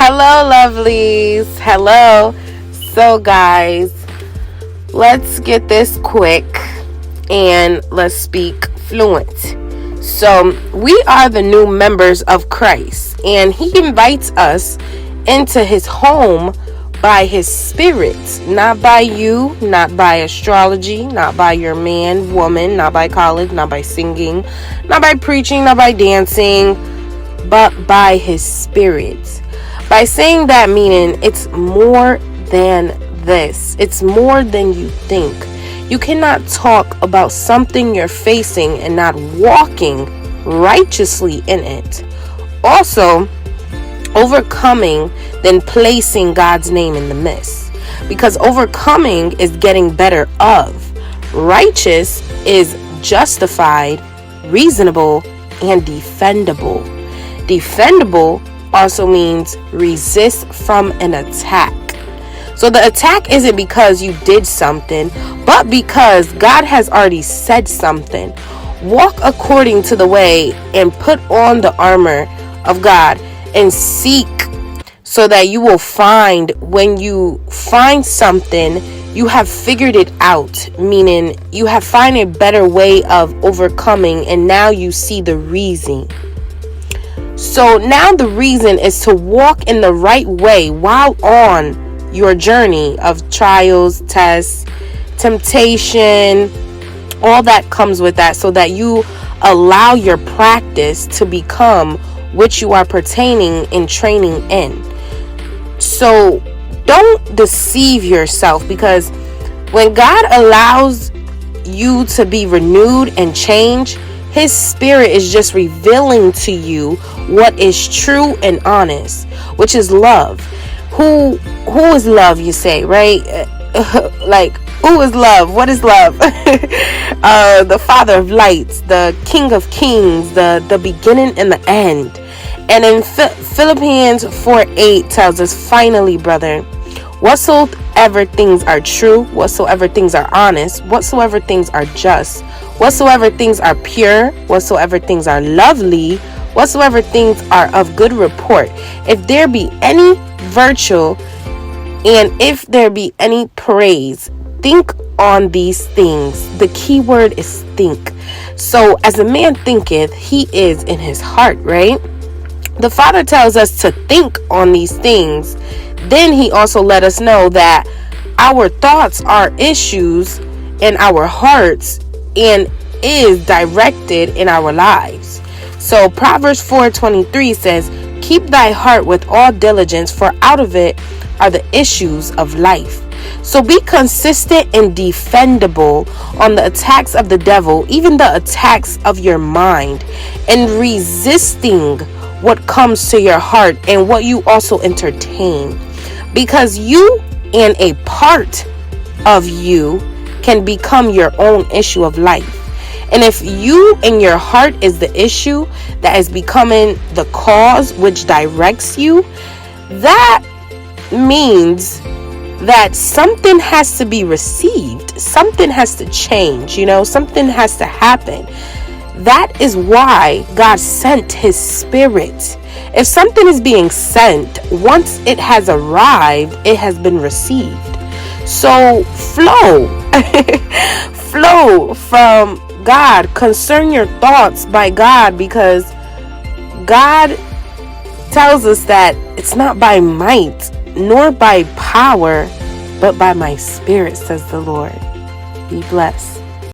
Hello, lovelies. Hello. So, guys, let's get this quick and let's speak fluent. So, we are the new members of Christ, and He invites us into His home by His Spirit, not by you, not by astrology, not by your man, woman, not by college, not by singing, not by preaching, not by dancing, but by His Spirit. By saying that, meaning it's more than this. It's more than you think. You cannot talk about something you're facing and not walking righteously in it. Also, overcoming, then placing God's name in the midst. Because overcoming is getting better of. Righteous is justified, reasonable, and defendable. Defendable also means resist from an attack. So the attack isn't because you did something, but because God has already said something. Walk according to the way and put on the armor of God and seek, so that you will find, when you find something, you have figured it out, meaning you have found a better way of overcoming, and now you see the reason. So now the reason is to walk in the right way while on your journey of trials, tests, temptation, all that comes with that, so that you allow your practice to become which you are pertaining and training in. So don't deceive yourself, because when God allows you to be renewed and changed, His Spirit is just revealing to you what is true and honest, which is love. Who is love, you say, right? Like, who is love? What is love? The Father of lights, the King of kings, the beginning and the end. And in Philippians 4:8 tells us, finally, brother, whatsoever things are true, whatsoever things are honest, whatsoever things are just, whatsoever things are pure, whatsoever things are lovely, whatsoever things are of good report, if there be any virtue, and if there be any praise, think on these things. The key word is think. So as a man thinketh, he is in his heart, right? The Father tells us to think on these things. Then He also let us know that our thoughts are issues in our hearts and is directed in our lives. So Proverbs 4:23 says, keep thy heart with all diligence, for out of it are the issues of life. So be consistent and defendable on the attacks of the devil, even the attacks of your mind, and resisting what comes to your heart and what you also entertain. Because you and a part of you can become your own issue of life. And if you and your heart is the issue that is becoming the cause which directs you, that means that something has to be received. Something has to change, something has to happen. That is why God sent His Spirit. If something is being sent, once it has arrived, it has been received. So flow. Flow from God. Concern your thoughts by God, because God tells us that it's not by might nor by power, but by my Spirit, says the Lord. Be blessed.